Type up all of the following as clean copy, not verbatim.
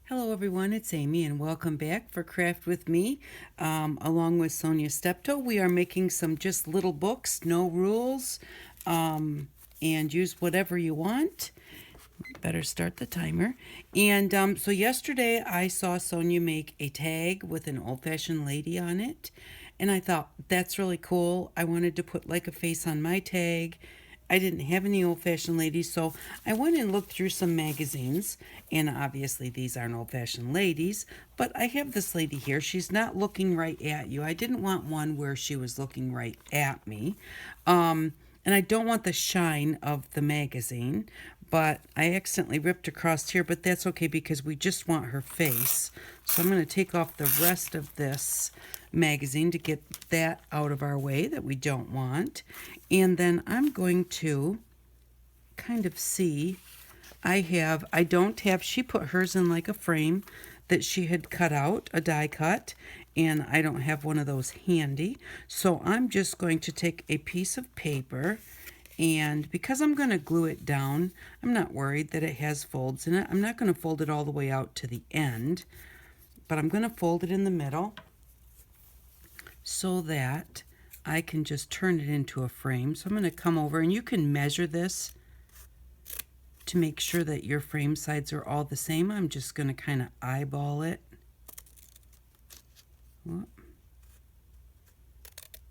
Hello everyone, it's Amy and welcome back for Craft with Me. Along with Sonya Stepto, we are making some just little books, no rules, and use whatever you want. Better start the timer. And so yesterday I saw Sonya make a tag with an old-fashioned lady on it, and I thought that's really cool. I wanted to put like a face on my tag. I didn't have any old-fashioned ladies, so I went and looked through some magazines, and obviously these aren't old-fashioned ladies, but I have this lady here. She's not looking right at you. I didn't want one where she was looking right at me. And I don't want the shine of the magazine, but I accidentally ripped across here, but that's okay because we just want her face. So I'm going to take off the rest of this magazine to get that out of our way that we don't want. And then I'm going to kind of see, she put hers in like a frame that she had cut out, a die cut, and I don't have one of those handy. So I'm just going to take a piece of paper, and because I'm going to glue it down, I'm not worried that it has folds in it. I'm not going to fold it all the way out to the end, but I'm going to fold it in the middle so that I can just turn it into a frame. So I'm going to come over, and you can measure this to make sure that your frame sides are all the same. I'm just going to kind of eyeball it. Whoop.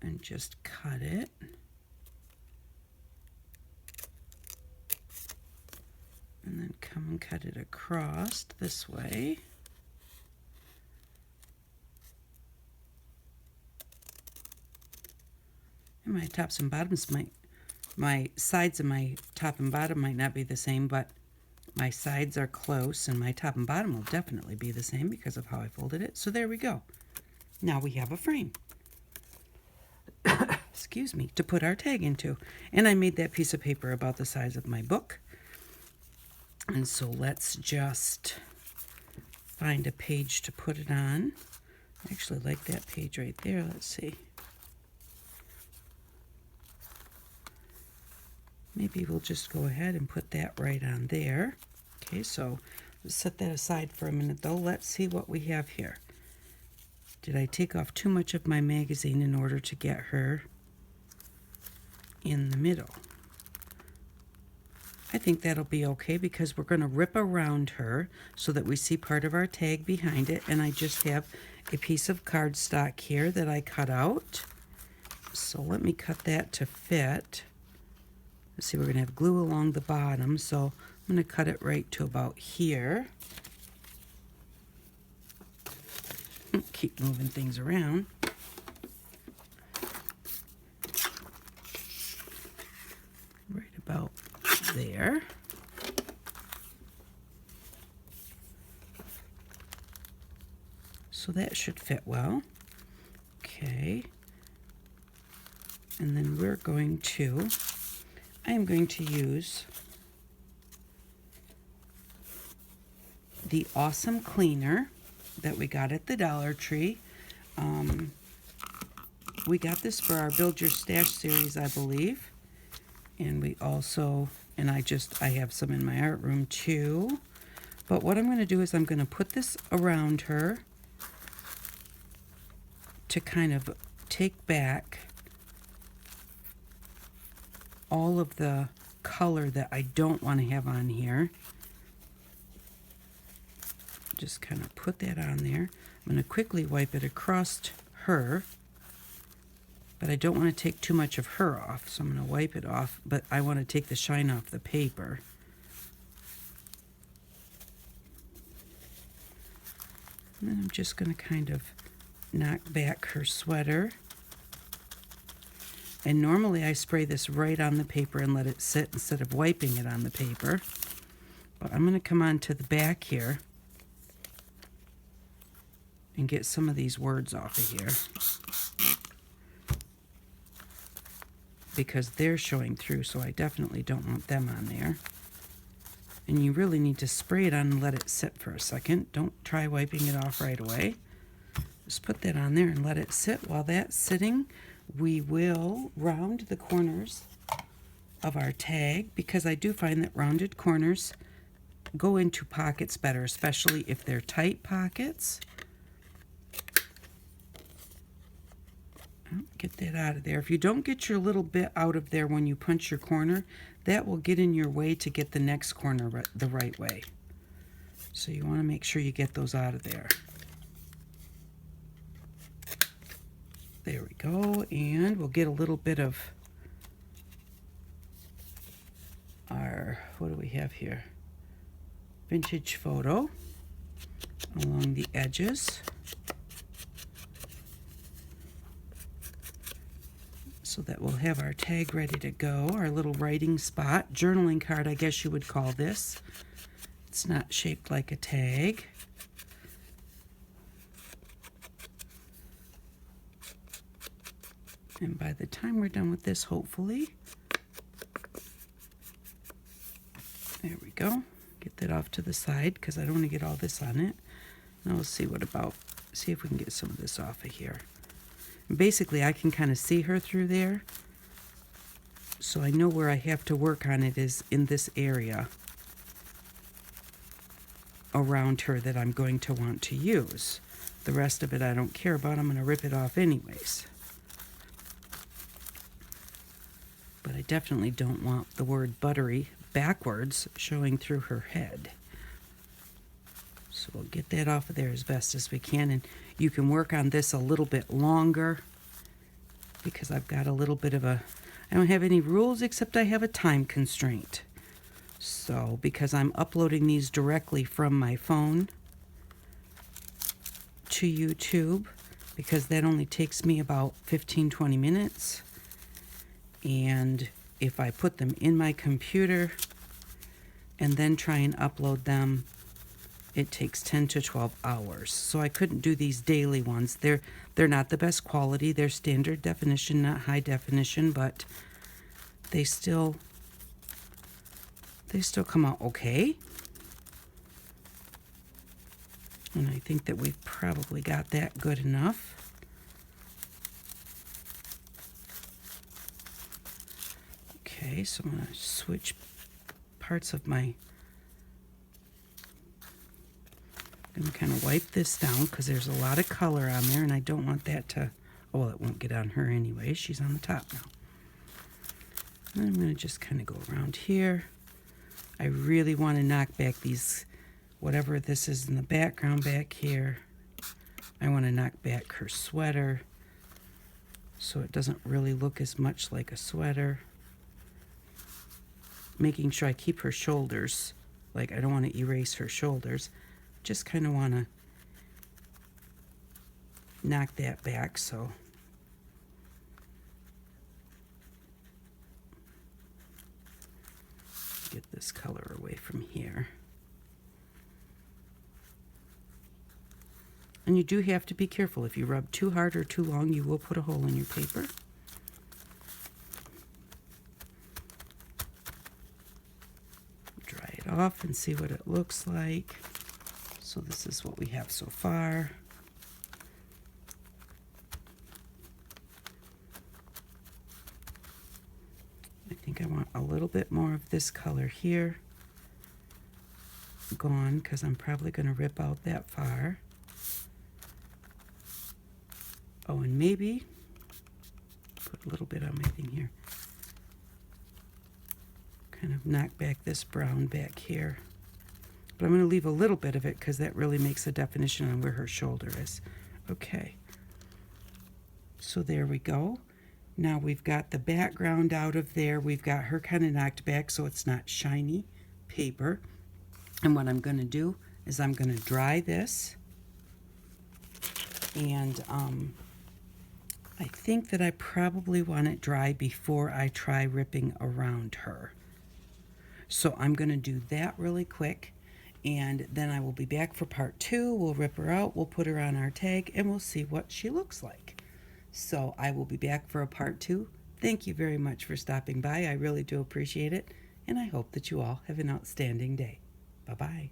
And just cut it. And then come and cut it across this way. And my tops and bottoms my sides of my top and bottom might not be the same, but my sides are close, and my top and bottom will definitely be the same because of how I folded it. So there we go. Now we have a frame. Excuse me, to put our tag into. And I made that piece of paper about the size of my book. And so let's just find a page to put it on. I actually like that page right there. Let's see. Maybe we'll just go ahead and put that right on there. Okay, so let's set that aside for a minute though. Let's see what we have here. Did I take off too much of my magazine in order to get her in the middle? I think that'll be okay because we're going to rip around her so that we see part of our tag behind it. And I just have a piece of cardstock here that I cut out. So let me cut that to fit. Let's see, we're going to have glue along the bottom, so I'm going to cut it right to about here. Keep moving things around. Right about there. So that should fit well. Okay. And then I am going to use the Awesome Cleaner that we got at the Dollar Tree. We got this for our Build Your Stash series, I believe. And we also, I have some in my art room too. But what I'm going to do is I'm going to put this around her to kind of take back all of the color that I don't want to have on here. Just kind of put that on there. I'm going to quickly wipe it across her, but I don't want to take too much of her off, so I'm going to wipe it off, but I want to take the shine off the paper. And then I'm just going to kind of knock back her sweater. And normally I spray this right on the paper and let it sit instead of wiping it on the paper. But I'm going to come on to the back here and get some of these words off of here, because they're showing through, so I definitely don't want them on there. And you really need to spray it on and let it sit for a second. Don't try wiping it off right away. Just put that on there and let it sit. While that's sitting, we will round the corners of our tag, because I do find that rounded corners go into pockets better, especially if they're tight pockets. Get that out of there. If you don't get your little bit out of there when you punch your corner, that will get in your way to get the next corner the right way. So you want to make sure you get those out of there. There we go, and we'll get a little bit of our, what do we have here? Vintage photo along the edges. So that we'll have our tag ready to go, our little writing spot, journaling card I guess you would call this. It's not shaped like a tag. And by the time we're done with this, hopefully, there we go. Get that off to the side because I don't want to get all this on it. Now we'll see see if we can get some of this off of here. And basically, I can kind of see her through there. So I know where I have to work on it is in this area around her that I'm going to want to use. The rest of it I don't care about. I'm going to rip it off anyways. But I definitely don't want the word buttery backwards showing through her head. So we'll get that off of there as best as we can. And you can work on this a little bit longer because I've got a little bit of I don't have any rules except I have a time constraint. So because I'm uploading these directly from my phone to YouTube, because that only takes me about 15-20 minutes. And if I put them in my computer and then try and upload them, it takes 10 to 12 hours. So I couldn't do these daily ones. They're not the best quality. They're standard definition, not high definition, but they still come out okay. And I think that we've probably got that good enough. Okay, so I'm going to switch parts of my, I'm going to kind of wipe this down because there's a lot of color on there and I don't want that to, oh, well, it won't get on her anyway. She's on the top now. And I'm going to just kind of go around here. I really want to knock back these, whatever this is in the background back here. I want to knock back her sweater so it doesn't really look as much like a sweater. Making sure I keep her shoulders, like I don't want to erase her shoulders. Just kind of want to knock that back so get this color away from here. And you do have to be careful. If you rub too hard or too long, you will put a hole in your paper. Dry it off and see what it looks like. So this is what we have so far. I think I want a little bit more of this color here gone because I'm probably going to rip out that far. Oh, and maybe put a little bit on my thing here. Kind of knock back this brown back here. But I'm going to leave a little bit of it because that really makes a definition on where her shoulder is. Okay. So there we go. Now we've got the background out of there. We've got her kind of knocked back so it's not shiny paper. And what I'm going to do is I'm going to dry this. And I think that I probably want it dry before I try ripping around her. So I'm going to do that really quick. And then I will be back for part 2. We'll rip her out, we'll put her on our tag, and we'll see what she looks like. So I will be back for a part 2. Thank you very much for stopping by. I really do appreciate it. And I hope that you all have an outstanding day. Bye-bye.